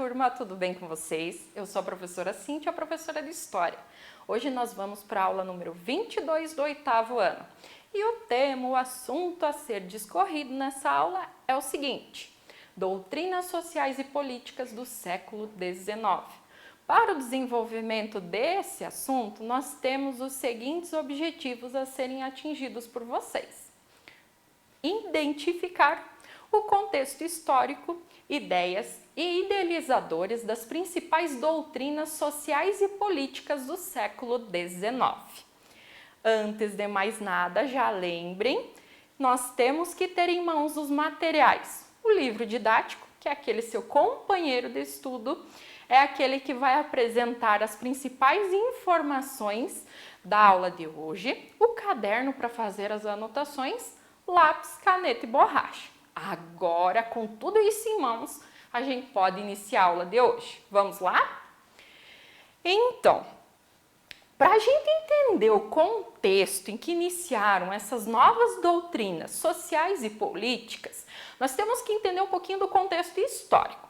turma, tudo bem com vocês? Eu sou a professora Cíntia, professora de História. Hoje nós vamos para a aula número 22 do 8º ano. E o tema, o assunto a ser discorrido nessa aula é o seguinte: doutrinas sociais e políticas do século XIX. Para o desenvolvimento desse assunto, nós temos os seguintes objetivos a serem atingidos por vocês. Identificar o contexto histórico, ideias e idealizadores das principais doutrinas sociais e políticas do século XIX. Antes de mais nada, já lembrem, nós temos que ter em mãos os materiais. O livro didático, que é aquele seu companheiro de estudo, é aquele que vai apresentar as principais informações da aula de hoje, o caderno para fazer as anotações, lápis, caneta e borracha. Agora, com tudo isso em mãos, a gente pode iniciar a aula de hoje. Vamos lá? Então, para a gente entender o contexto em que iniciaram essas novas doutrinas sociais e políticas, nós temos que entender um pouquinho do contexto histórico.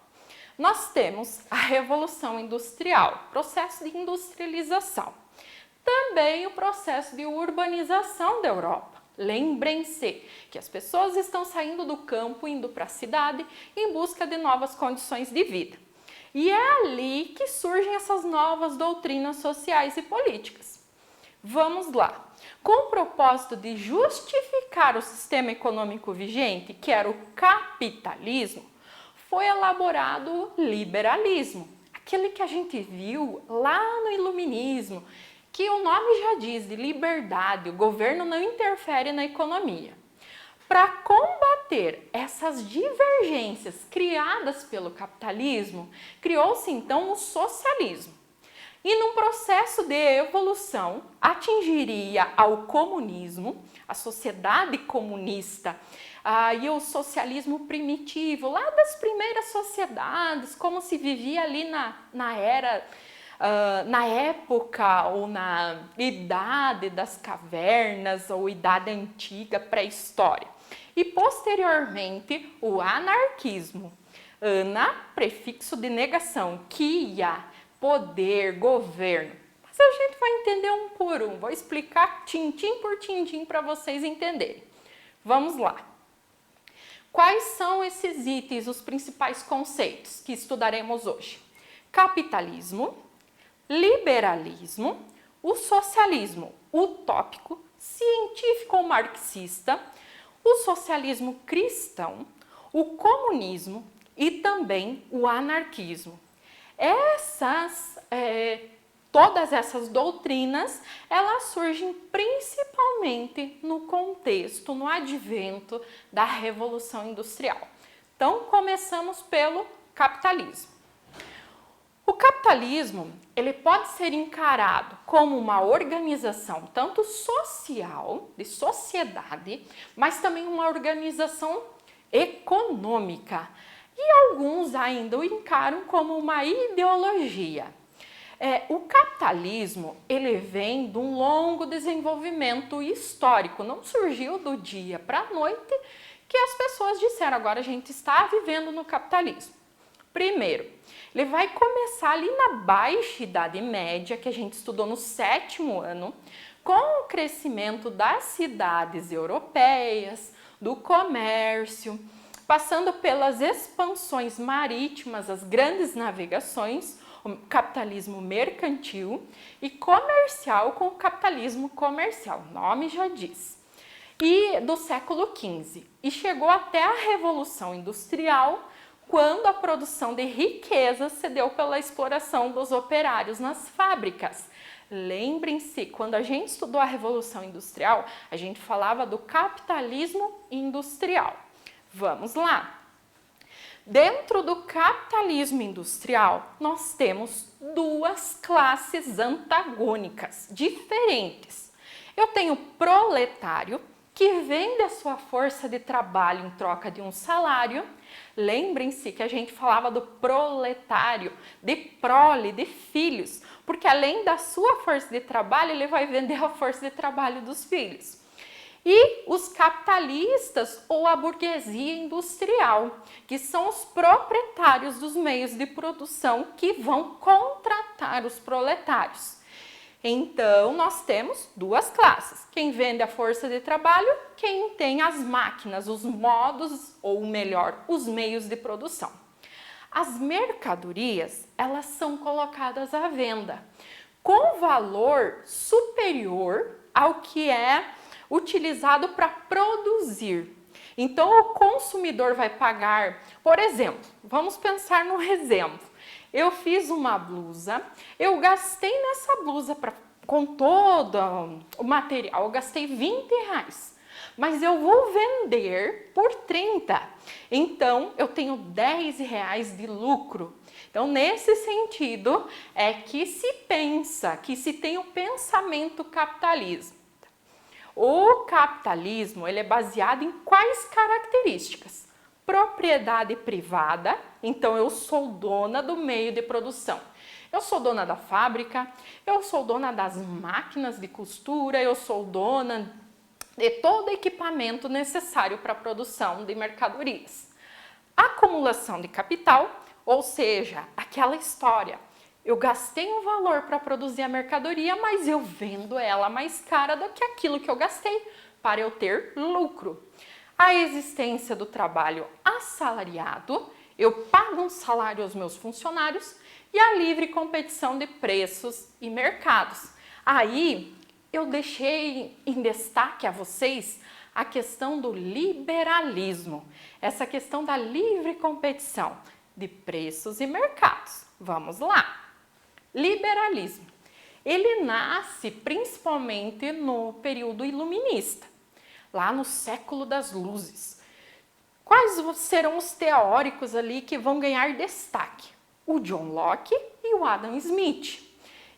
Nós temos a Revolução Industrial, processo de industrialização. Também o processo de urbanização da Europa. Lembrem-se que as pessoas estão saindo do campo, indo para a cidade em busca de novas condições de vida. E é ali que surgem essas novas doutrinas sociais e políticas. Vamos lá. Com o propósito de justificar o sistema econômico vigente, que era o capitalismo, foi elaborado o liberalismo, aquele que a gente viu lá no Iluminismo, que o nome já diz, de liberdade, o governo não interfere na economia. Para combater essas divergências criadas pelo capitalismo, criou-se então o socialismo. E num processo de evolução, atingiria ao comunismo, a sociedade comunista, e o socialismo primitivo, lá das primeiras sociedades, como se vivia ali na época ou na idade das cavernas ou idade antiga, pré-história. E posteriormente o anarquismo, ana, prefixo de negação, que ia, poder, governo. Mas a gente vai entender um por um, vou explicar tintim por tintim para vocês entenderem. Vamos lá. Quais são esses itens, os principais conceitos que estudaremos hoje? Capitalismo, liberalismo, o socialismo utópico, científico ou marxista, o socialismo cristão, o comunismo e também o anarquismo. Todas essas doutrinas, elas surgem principalmente no contexto, no advento da Revolução Industrial. Então, começamos pelo capitalismo. O capitalismo, ele pode ser encarado como uma organização tanto social, de sociedade, mas também uma organização econômica. E alguns ainda o encaram como uma ideologia. O capitalismo, ele vem de um longo desenvolvimento histórico, não surgiu do dia para a noite que as pessoas disseram, agora a gente está vivendo no capitalismo. Primeiro, ele vai começar ali na Baixa Idade Média, que a gente estudou no 7º ano, com o crescimento das cidades europeias, do comércio, passando pelas expansões marítimas, as grandes navegações, o capitalismo mercantil e comercial com o capitalismo comercial, o nome já diz. E do século XV. E chegou até a Revolução Industrial, quando a produção de riqueza se deu pela exploração dos operários nas fábricas. Lembrem-se, quando a gente estudou a Revolução Industrial, a gente falava do capitalismo industrial. Vamos lá. Dentro do capitalismo industrial, nós temos duas classes antagônicas, diferentes. Eu tenho o proletário, que vende a sua força de trabalho em troca de um salário. Lembrem-se que a gente falava do proletário, de prole, de filhos, porque além da sua força de trabalho, ele vai vender a força de trabalho dos filhos. E os capitalistas ou a burguesia industrial, que são os proprietários dos meios de produção que vão contratar os proletários. Então, nós temos duas classes: quem vende a força de trabalho, quem tem as máquinas, os modos, ou melhor, os meios de produção. As mercadorias, elas são colocadas à venda com valor superior ao que é utilizado para produzir. Então, o consumidor vai pagar, por exemplo, vamos pensar no exemplo. Eu fiz uma blusa, eu gastei nessa blusa com todo o material, eu gastei R$20, mas eu vou vender por 30. Então, eu tenho R$10 de lucro. Então, nesse sentido, é que se pensa, que se tem o pensamento capitalismo. O capitalismo, ele é baseado em quais características? Propriedade privada, então eu sou dona do meio de produção. Eu sou dona da fábrica, eu sou dona das máquinas de costura, eu sou dona de todo o equipamento necessário para a produção de mercadorias. Acumulação de capital, ou seja, aquela história. Eu gastei um valor para produzir a mercadoria, mas eu vendo ela mais cara do que aquilo que eu gastei, para eu ter lucro. A existência do trabalho assalariado, eu pago um salário aos meus funcionários, e a livre competição de preços e mercados. Aí eu deixei em destaque a vocês a questão do liberalismo, essa questão da livre competição de preços e mercados. Vamos lá. Liberalismo. Ele nasce principalmente no período iluminista, lá no século das luzes. Quais serão os teóricos ali que vão ganhar destaque? O John Locke e o Adam Smith.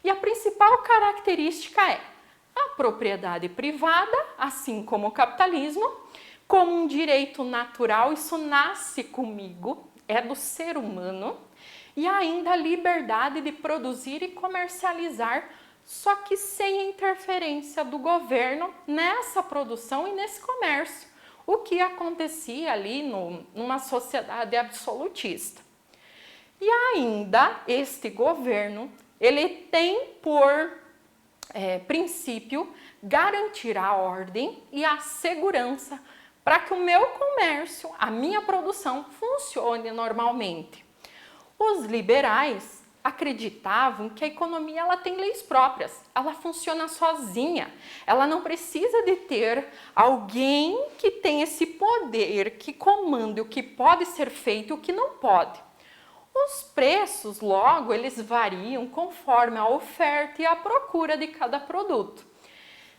E a principal característica é a propriedade privada, assim como o capitalismo, como um direito natural, isso nasce comigo, é do ser humano, e ainda a liberdade de produzir e comercializar, só que sem interferência do governo nessa produção e nesse comércio, o que acontecia ali numa sociedade absolutista. E ainda este governo, ele tem por princípio garantir a ordem e a segurança para que o meu comércio, a minha produção funcione normalmente. Os liberais acreditavam que a economia ela tem leis próprias, ela funciona sozinha, ela não precisa de ter alguém que tem esse poder, que comande o que pode ser feito e o que não pode. Os preços, logo, eles variam conforme a oferta e a procura de cada produto.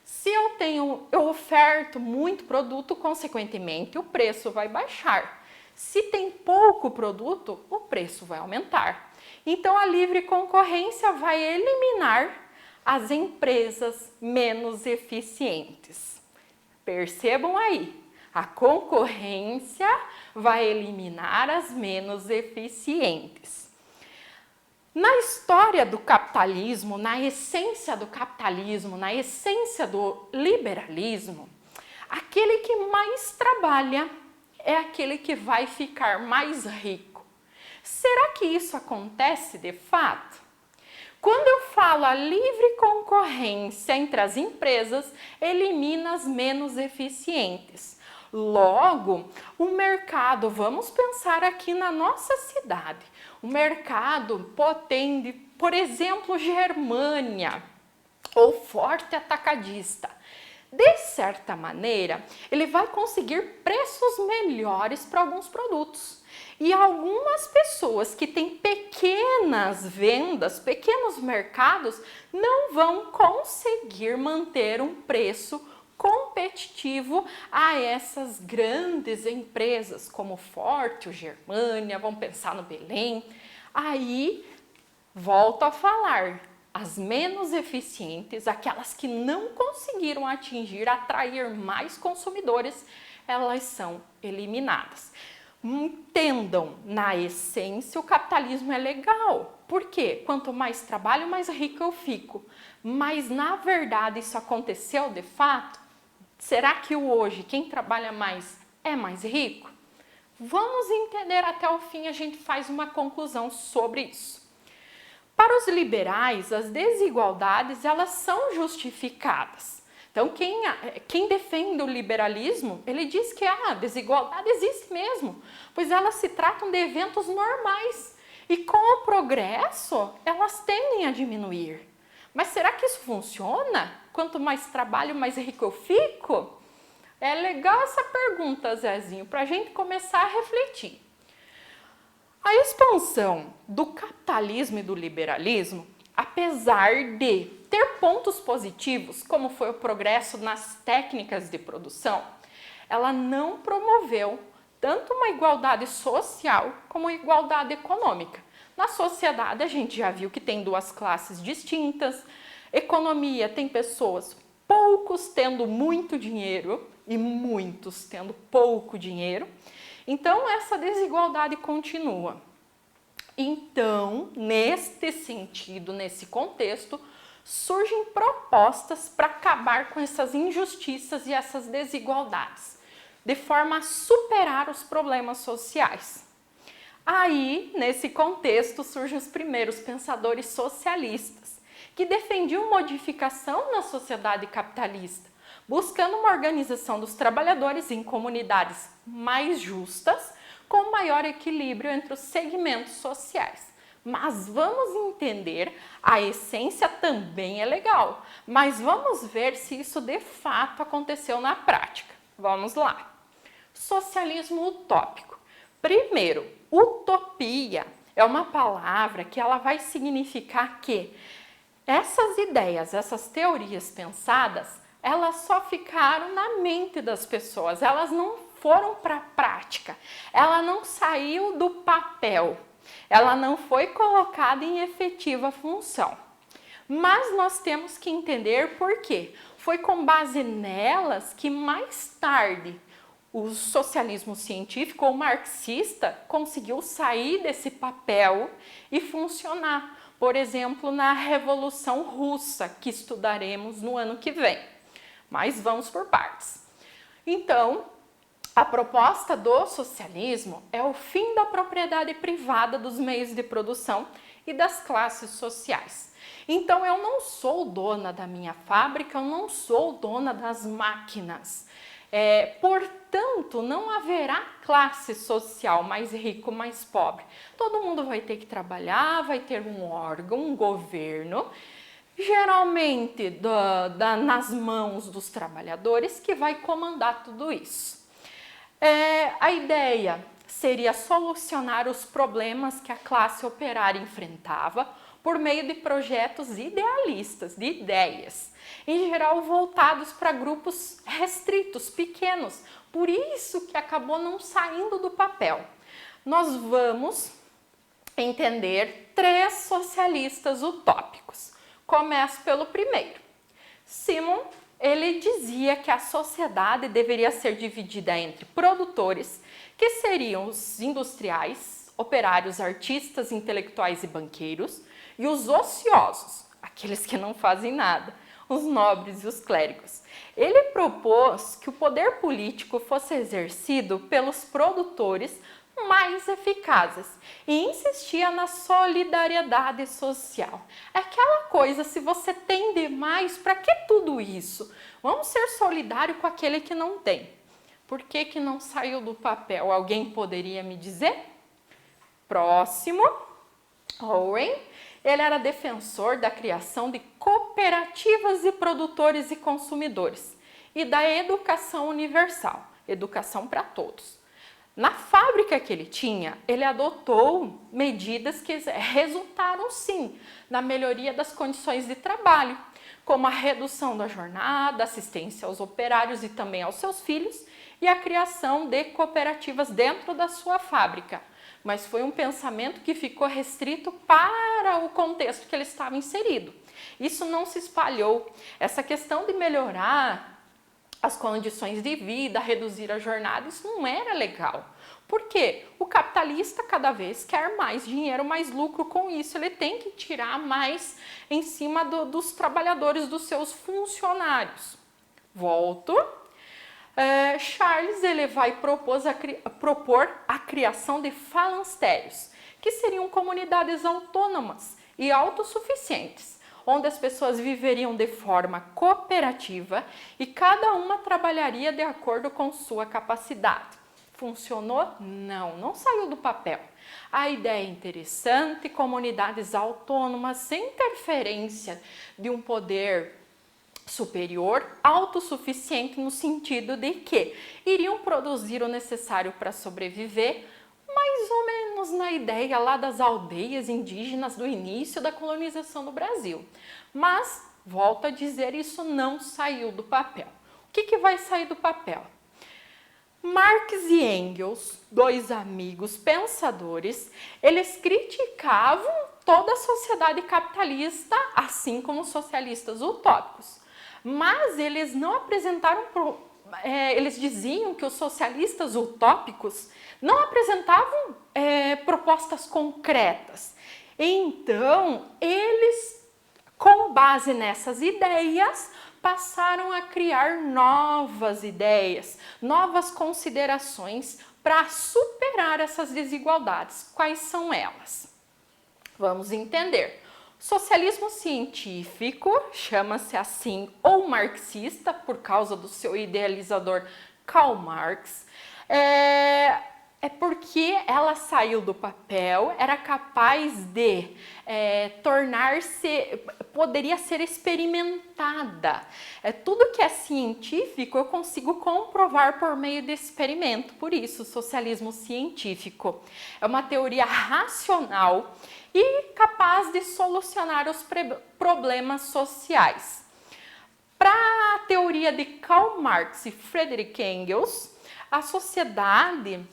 Se eu oferto muito produto, consequentemente, o preço vai baixar. Se tem pouco produto, o preço vai aumentar. Então, a livre concorrência vai eliminar as empresas menos eficientes. Percebam aí, a concorrência vai eliminar as menos eficientes. Na história do capitalismo, na essência do capitalismo, na essência do liberalismo, aquele que mais trabalha é aquele que vai ficar mais rico. Será que isso acontece de fato? Quando eu falo a livre concorrência entre as empresas, elimina as menos eficientes. Logo, o mercado, vamos pensar aqui na nossa cidade, o mercado potente, por exemplo, Germânia ou Forte Atacadista. De certa maneira, ele vai conseguir preços melhores para alguns produtos. E algumas pessoas que têm pequenas vendas, pequenos mercados, não vão conseguir manter um preço competitivo a essas grandes empresas como Forte, o Germânia, vamos pensar no Belém. Aí, volto a falar, as menos eficientes, aquelas que não conseguiram atrair mais consumidores, elas são eliminadas. Entendam, na essência, o capitalismo é legal. Por quê? Quanto mais trabalho, mais rico eu fico. Mas, na verdade, isso aconteceu de fato? Será que hoje quem trabalha mais é mais rico? Vamos entender até o fim, a gente faz uma conclusão sobre isso. Para os liberais, as desigualdades elas são justificadas. Então, quem defende o liberalismo, ele diz que a desigualdade existe mesmo, pois elas se tratam de eventos normais e com o progresso elas tendem a diminuir. Mas será que isso funciona? Quanto mais trabalho, mais rico eu fico? É legal essa pergunta, Zezinho, para a gente começar a refletir. A expansão do capitalismo e do liberalismo, apesar de ter pontos positivos, como foi o progresso nas técnicas de produção, ela não promoveu tanto uma igualdade social como uma igualdade econômica. Na sociedade, a gente já viu que tem duas classes distintas. Economia tem pessoas, poucos tendo muito dinheiro e muitos tendo pouco dinheiro. Então, essa desigualdade continua. Então, neste sentido, nesse contexto, surgem propostas para acabar com essas injustiças e essas desigualdades, de forma a superar os problemas sociais. Aí, nesse contexto, surgem os primeiros pensadores socialistas, que defendiam modificação na sociedade capitalista, buscando uma organização dos trabalhadores em comunidades mais justas, com maior equilíbrio entre os segmentos sociais. Mas vamos entender, a essência também é legal, mas vamos ver se isso de fato aconteceu na prática. Vamos lá. Socialismo utópico. Primeiro, utopia é uma palavra que ela vai significar que essas ideias, essas teorias pensadas, elas só ficaram na mente das pessoas, elas não foram para a prática, ela não saiu do papel, ela não foi colocada em efetiva função. Mas nós temos que entender por quê. Foi com base nelas que mais tarde o socialismo científico ou marxista conseguiu sair desse papel e funcionar. Por exemplo, na Revolução Russa, que estudaremos no ano que vem. Mas vamos por partes. Então, a proposta do socialismo é o fim da propriedade privada dos meios de produção e das classes sociais. Então, eu não sou dona da minha fábrica, eu não sou dona das máquinas. Portanto, não haverá classe social mais rico, mais pobre. Todo mundo vai ter que trabalhar, vai ter um órgão, um governo, geralmente nas mãos dos trabalhadores, que vai comandar tudo isso. A ideia seria solucionar os problemas que a classe operária enfrentava por meio de projetos idealistas, de ideias, em geral voltados para grupos restritos, pequenos, por isso que acabou não saindo do papel. Nós vamos entender 3 socialistas utópicos. Começo pelo primeiro. Simon, ele dizia que a sociedade deveria ser dividida entre produtores, que seriam os industriais, operários, artistas, intelectuais e banqueiros, e os ociosos, aqueles que não fazem nada, os nobres e os clérigos. Ele propôs que o poder político fosse exercido pelos produtores mais eficazes e insistia na solidariedade social. É aquela coisa, se você tem demais, para que tudo isso? Vamos ser solidários com aquele que não tem. Por que não saiu do papel? Alguém poderia me dizer? Próximo, Owen. Ele era defensor da criação de cooperativas de produtores e consumidores e da educação universal, educação para todos. Na fábrica que ele tinha, ele adotou medidas que resultaram, sim, na melhoria das condições de trabalho, como a redução da jornada, assistência aos operários e também aos seus filhos, e a criação de cooperativas dentro da sua fábrica. Mas foi um pensamento que ficou restrito para o contexto que ele estava inserido. Isso não se espalhou. Essa questão de melhorar as condições de vida, reduzir a jornada, isso não era legal. Por quê? O capitalista cada vez quer mais dinheiro, mais lucro com isso. Ele tem que tirar mais em cima dos trabalhadores, dos seus funcionários. Volto. Charles ele vai propor a criação de falancérios, que seriam comunidades autônomas e autossuficientes, onde as pessoas viveriam de forma cooperativa e cada uma trabalharia de acordo com sua capacidade. Funcionou? Não, não saiu do papel. A ideia é interessante, comunidades autônomas sem interferência de um poder superior, autossuficiente no sentido de que iriam produzir o necessário para sobreviver, mais ou menos na ideia lá das aldeias indígenas do início da colonização do Brasil. Mas, volto a dizer, isso não saiu do papel. O que vai sair do papel? Marx e Engels, dois amigos pensadores, eles criticavam toda a sociedade capitalista, assim como os socialistas utópicos. Mas eles não apresentaram, eles diziam que os socialistas utópicos não apresentavam propostas concretas. Então, eles, com base nessas ideias, passaram a criar novas ideias, novas considerações para superar essas desigualdades. Quais são elas? Vamos entender. Socialismo científico, chama-se assim, ou marxista, por causa do seu idealizador Karl Marx, porque ela saiu do papel, era capaz de poderia ser experimentada. Tudo que é científico eu consigo comprovar por meio de experimento, por isso o socialismo científico é uma teoria racional e capaz de solucionar os problemas sociais. Para a teoria de Karl Marx e Friedrich Engels, a sociedade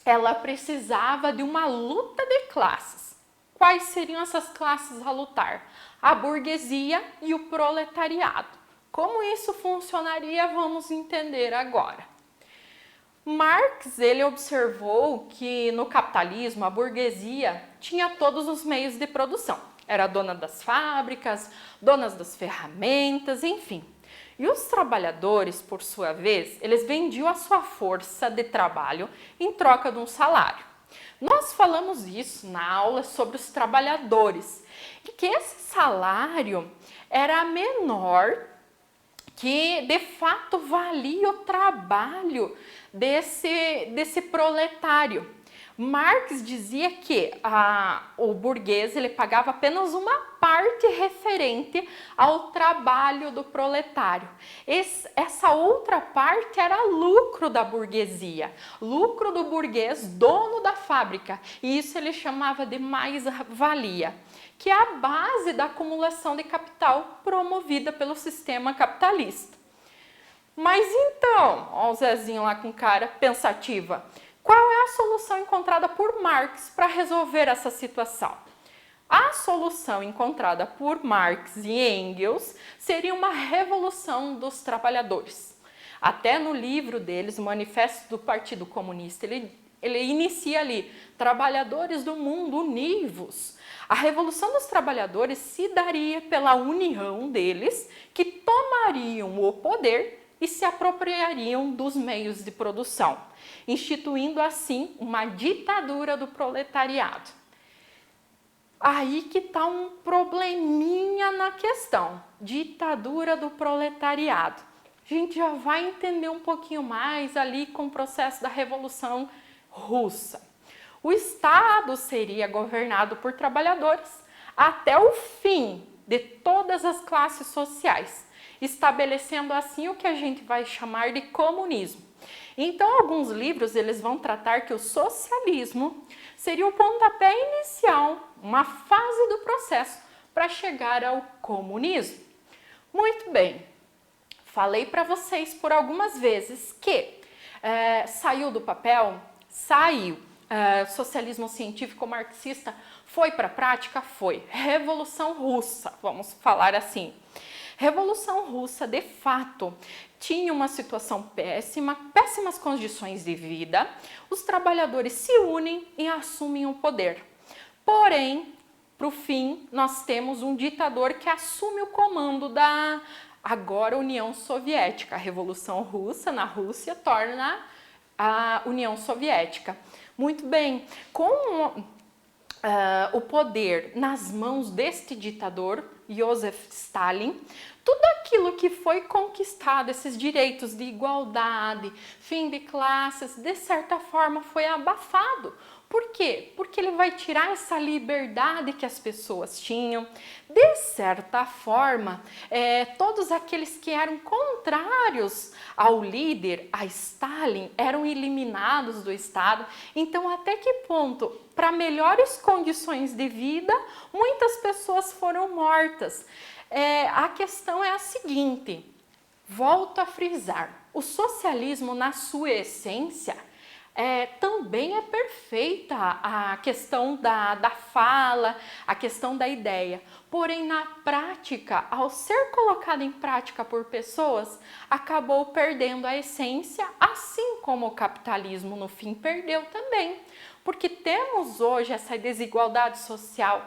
ela precisava de uma luta de classes. Quais seriam essas classes a lutar? A burguesia e o proletariado. Como isso funcionaria, vamos entender agora. Marx ele observou que no capitalismo a burguesia tinha todos os meios de produção. Era dona das fábricas, donas das ferramentas, enfim. E os trabalhadores, por sua vez, eles vendiam a sua força de trabalho em troca de um salário. Nós falamos isso na aula sobre os trabalhadores, e que esse salário era menor que de fato valia o trabalho desse proletário. Marx dizia que o burguês ele pagava apenas uma parte referente ao trabalho do proletário. Essa outra parte era lucro da burguesia, lucro do burguês, dono da fábrica. E isso ele chamava de mais-valia, que é a base da acumulação de capital promovida pelo sistema capitalista. Mas então, ó o Zezinho lá com cara pensativa, qual é a solução encontrada por Marx para resolver essa situação? A solução encontrada por Marx e Engels seria uma revolução dos trabalhadores. Até no livro deles, o Manifesto do Partido Comunista, ele inicia ali, trabalhadores do mundo, univos. A revolução dos trabalhadores se daria pela união deles, que tomariam o poder e se apropriariam dos meios de produção, instituindo assim uma ditadura do proletariado. Aí que está um probleminha na questão, ditadura do proletariado. A gente já vai entender um pouquinho mais ali com o processo da Revolução Russa. O Estado seria governado por trabalhadores até o fim de todas as classes sociais, estabelecendo assim o que a gente vai chamar de comunismo. Então, alguns livros eles vão tratar que o socialismo seria o pontapé inicial, uma fase do processo para chegar ao comunismo. Muito bem, falei para vocês por algumas vezes que saiu do papel, saiu. Socialismo científico marxista foi para a prática? Foi. Revolução Russa, vamos falar assim. Revolução Russa, de fato, tinha uma situação péssima, péssimas condições de vida. Os trabalhadores se unem e assumem o poder. Porém, para o fim, nós temos um ditador que assume o comando agora a União Soviética. A Revolução Russa na Rússia torna a União Soviética. Muito bem, com o poder nas mãos deste ditador, Joseph Stalin, tudo aquilo que foi conquistado, esses direitos de igualdade, fim de classes, de certa forma foi abafado. Por quê? Porque ele vai tirar essa liberdade que as pessoas tinham. De certa forma, todos aqueles que eram contrários ao líder, a Stalin, eram eliminados do Estado. Então, até que ponto, para melhores condições de vida, muitas pessoas foram mortas. A questão é a seguinte, volto a frisar, o socialismo na sua essência também é perfeita a questão da fala, a questão da ideia. Porém, na prática, ao ser colocada em prática por pessoas, acabou perdendo a essência, assim como o capitalismo no fim perdeu também. Porque temos hoje essa desigualdade social.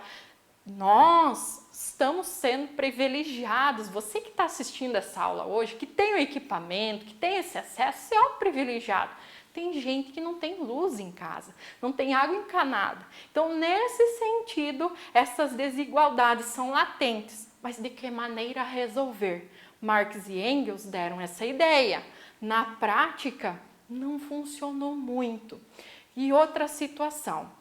Nós estamos sendo privilegiados. Você que está assistindo essa aula hoje, que tem o equipamento, que tem esse acesso, você é um privilegiado. Tem gente que não tem luz em casa, não tem água encanada. Então, nesse sentido, essas desigualdades são latentes. Mas de que maneira resolver? Marx e Engels deram essa ideia. Na prática, não funcionou muito. E outra situação.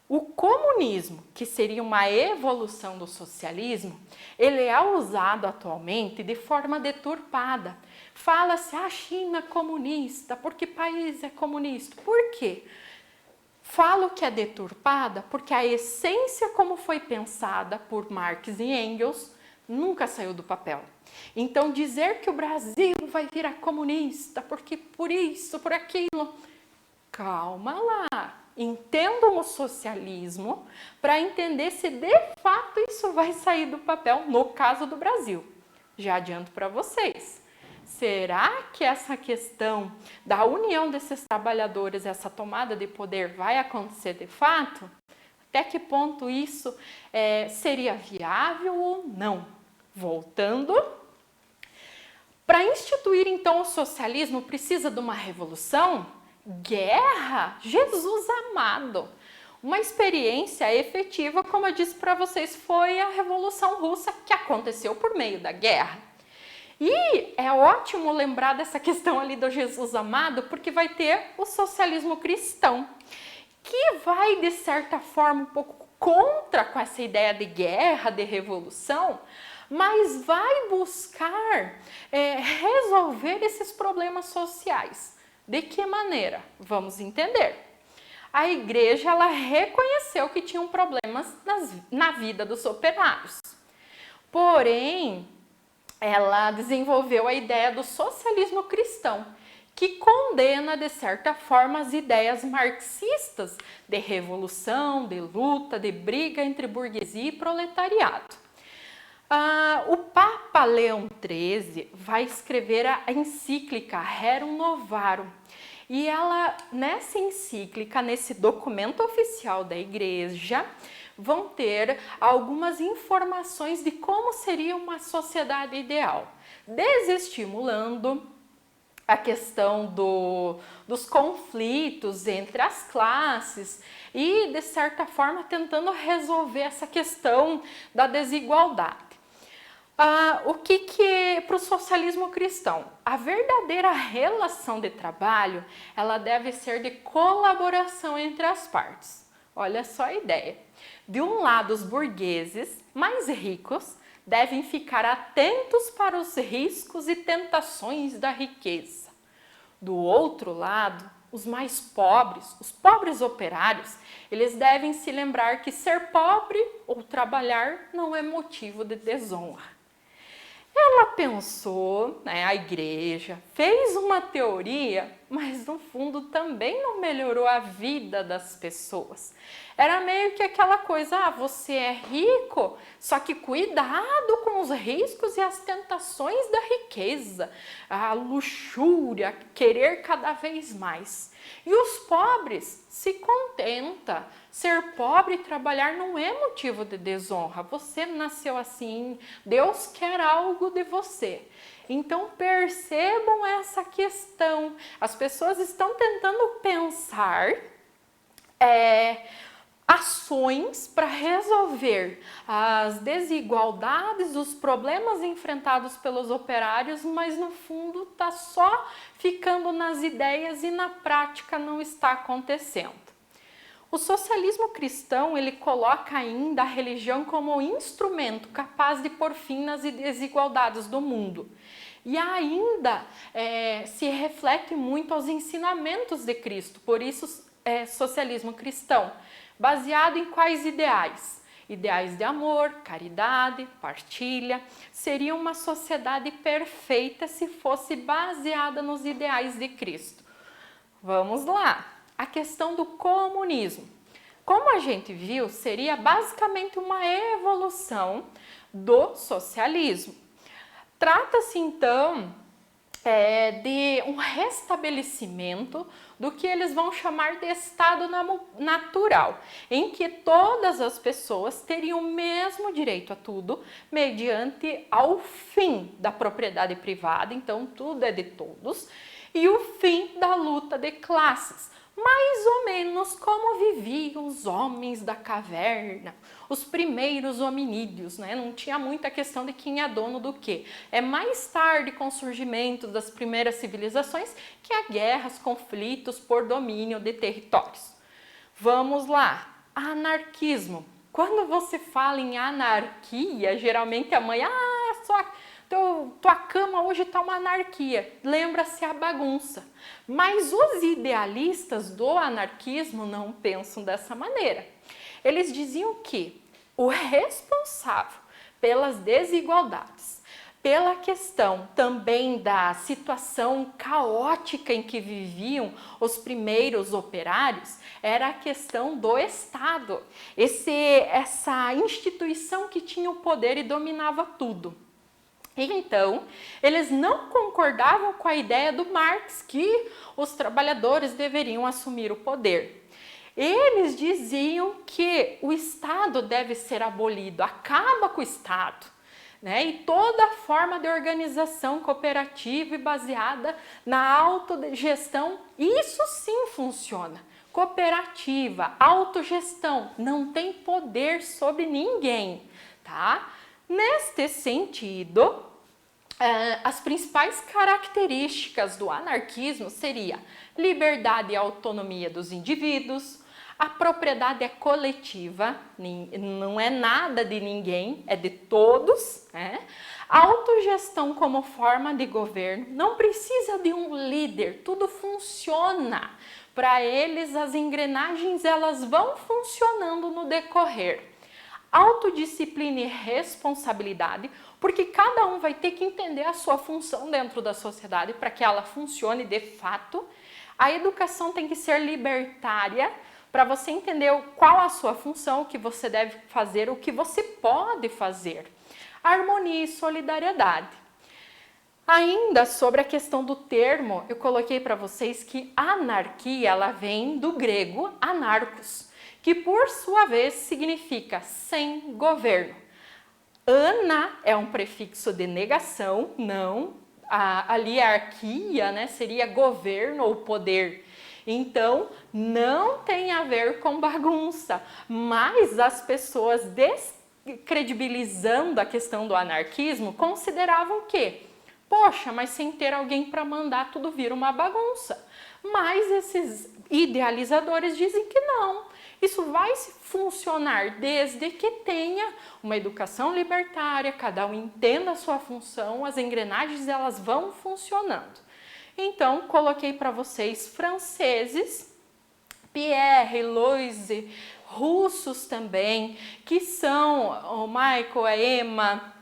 O comunismo, que seria uma evolução do socialismo, ele é usado atualmente de forma deturpada. Fala-se a China comunista, porque país é comunista. Por quê? Falo que é deturpada porque a essência como foi pensada por Marx e Engels nunca saiu do papel. Então dizer que o Brasil vai virar comunista, porque por isso, por aquilo, calma lá. Entendam o socialismo para entender se de fato isso vai sair do papel no caso do Brasil. Já adianto para vocês. Será que essa questão da união desses trabalhadores, essa tomada de poder vai acontecer de fato? Até que ponto isso seria viável ou não? Voltando. Para instituir então o socialismo precisa de uma revolução? Guerra? Jesus amado! Uma experiência efetiva, como eu disse para vocês, foi a Revolução Russa, que aconteceu por meio da guerra. E é ótimo lembrar dessa questão ali do Jesus amado, porque vai ter o socialismo cristão, que vai, de certa forma, um pouco contra com essa ideia de guerra, de revolução, mas vai buscar resolver esses problemas sociais. De que maneira? Vamos entender. A igreja ela reconheceu que tinham problemas na vida dos operários. Porém, ela desenvolveu a ideia do socialismo cristão, que condena, de certa forma, as ideias marxistas de revolução, de luta, de briga entre burguesia e proletariado. O Papa Leão XIII vai escrever a encíclica Rerum Novarum. E ela, nessa encíclica, nesse documento oficial da igreja, vão ter algumas informações de como seria uma sociedade ideal, desestimulando a questão dos conflitos entre as classes e, de certa forma, tentando resolver essa questão da desigualdade. O que é para o socialismo cristão? A verdadeira relação de trabalho, ela deve ser de colaboração entre as partes. Olha só a ideia. De um lado, os burgueses mais ricos devem ficar atentos para os riscos e tentações da riqueza. Do outro lado, os mais pobres, os pobres operários, eles devem se lembrar que ser pobre ou trabalhar não é motivo de desonra. Ela pensou, a igreja, fez uma teoria mas no fundo também não melhorou a vida das pessoas. Era meio que aquela coisa, você é rico, só que cuidado com os riscos e as tentações da riqueza, a luxúria, querer cada vez mais. E os pobres se contenta. Ser pobre e trabalhar não é motivo de desonra. Você nasceu assim, Deus quer algo de você. Então percebam essa questão. As pessoas estão tentando pensar ações para resolver as desigualdades, os problemas enfrentados pelos operários, mas no fundo está só ficando nas ideias e na prática não está acontecendo. O socialismo cristão, ele coloca ainda a religião como instrumento capaz de pôr fim nas desigualdades do mundo. E ainda se reflete muito aos ensinamentos de Cristo, por isso socialismo cristão. Baseado em quais ideais? Ideais de amor, caridade, partilha. Seria uma sociedade perfeita se fosse baseada nos ideais de Cristo. Vamos lá. A questão do comunismo. Como a gente viu, seria basicamente uma evolução do socialismo. Trata-se então de um restabelecimento do que eles vão chamar de estado natural, em que todas as pessoas teriam o mesmo direito a tudo, mediante ao fim da propriedade privada, então tudo é de todos, e o fim da luta de classes, mais ou menos como viviam os homens da caverna, os primeiros hominídeos, né? Não tinha muita questão de quem é dono do quê. É mais tarde, com o surgimento das primeiras civilizações, que há guerras, conflitos por domínio de territórios. Vamos lá, anarquismo. Quando você fala em anarquia, geralmente a mãe, tua cama hoje está uma anarquia, lembra-se a bagunça. Mas os idealistas do anarquismo não pensam dessa maneira. Eles diziam que o responsável pelas desigualdades, pela questão também da situação caótica em que viviam os primeiros operários, era a questão do Estado, essa instituição que tinha o poder e dominava tudo. Então, eles não concordavam com a ideia do Marx, que os trabalhadores deveriam assumir o poder. Eles diziam que o Estado deve ser abolido, acaba com o Estado, né? E toda forma de organização cooperativa e baseada na autogestão, isso sim funciona. Cooperativa, autogestão, não tem poder sobre ninguém, tá? Neste sentido, as principais características do anarquismo seria liberdade e autonomia dos indivíduos, a propriedade é coletiva, não é nada de ninguém, é de todos, né? Autogestão como forma de governo, não precisa de um líder, tudo funciona. Para eles, as engrenagens elas vão funcionando no decorrer. Autodisciplina e responsabilidade, porque cada um vai ter que entender a sua função dentro da sociedade para que ela funcione de fato. A educação tem que ser libertária para você entender qual a sua função, o que você deve fazer, o que você pode fazer. Harmonia e solidariedade. Ainda sobre a questão do termo, eu coloquei para vocês que anarquia ela vem do grego anarcos, que por sua vez significa sem governo. Ana é um prefixo de negação, não. Ali a arquia, né, seria governo ou poder. Então, não tem a ver com bagunça, mas as pessoas descredibilizando a questão do anarquismo consideravam que, poxa, mas sem ter alguém para mandar tudo vira uma bagunça. Mas esses idealizadores dizem que não. Isso vai funcionar desde que tenha uma educação libertária, cada um entenda a sua função, as engrenagens elas vão funcionando. Então, coloquei para vocês franceses, Pierre, Louise, russos também, que são o Michael, a Emma,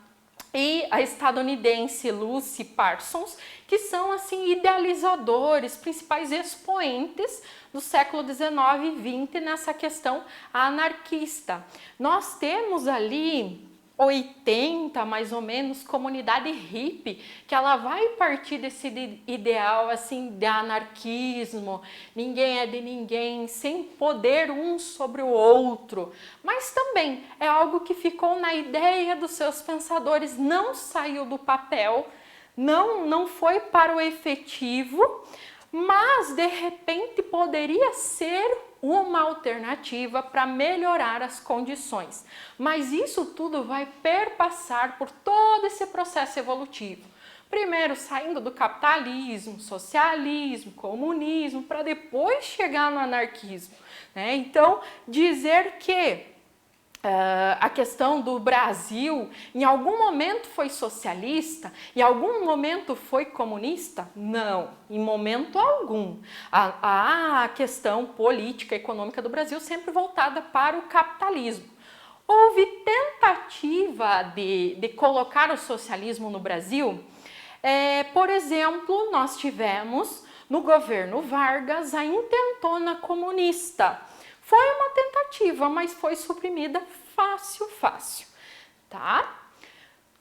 e a estadunidense Lucy Parsons, que são assim idealizadores, principais expoentes do século XIX e XX nessa questão anarquista. Nós temos ali 80, mais ou menos, comunidade hippie, que ela vai partir desse ideal assim de anarquismo, ninguém é de ninguém, sem poder um sobre o outro, mas também é algo que ficou na ideia dos seus pensadores, não saiu do papel, não foi para o efetivo, mas de repente poderia ser uma alternativa para melhorar as condições. Mas isso tudo vai perpassar por todo esse processo evolutivo. Primeiro saindo do capitalismo, socialismo, comunismo, para depois chegar no anarquismo, né? Então, dizer que a questão do Brasil em algum momento foi socialista, em algum momento foi comunista? Não, em momento algum. A questão política e econômica do Brasil sempre voltada para o capitalismo. Houve tentativa de colocar o socialismo no Brasil. Por exemplo, nós tivemos no governo Vargas a intentona comunista. Foi uma tentativa, mas foi suprimida fácil, tá?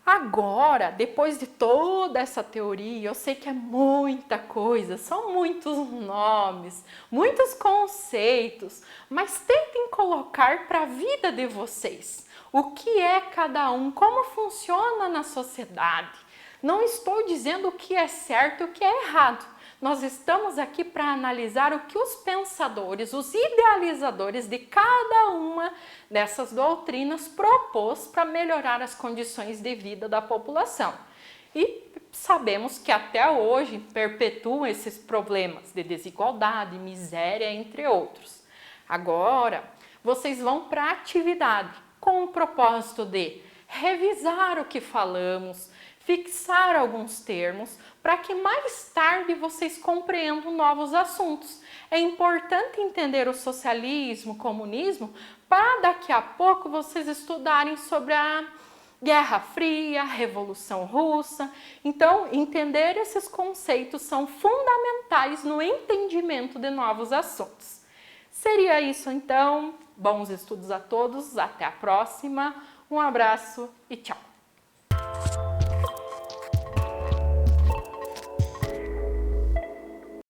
Agora, depois de toda essa teoria, eu sei que é muita coisa, são muitos nomes, muitos conceitos, mas tentem colocar para a vida de vocês o que é cada um, como funciona na sociedade. Não estou dizendo o que é certo e o que é errado. Nós estamos aqui para analisar o que os pensadores, os idealizadores de cada uma dessas doutrinas propôs para melhorar as condições de vida da população. E sabemos que até hoje perpetuam esses problemas de desigualdade, miséria, entre outros. Agora, vocês vão para a atividade com o propósito de revisar o que falamos, fixar alguns termos, para que mais tarde vocês compreendam novos assuntos. É importante entender o socialismo, o comunismo, para daqui a pouco vocês estudarem sobre a Guerra Fria, a Revolução Russa. Então, entender esses conceitos são fundamentais no entendimento de novos assuntos. Seria isso então. Bons estudos a todos, até a próxima. Um abraço e tchau!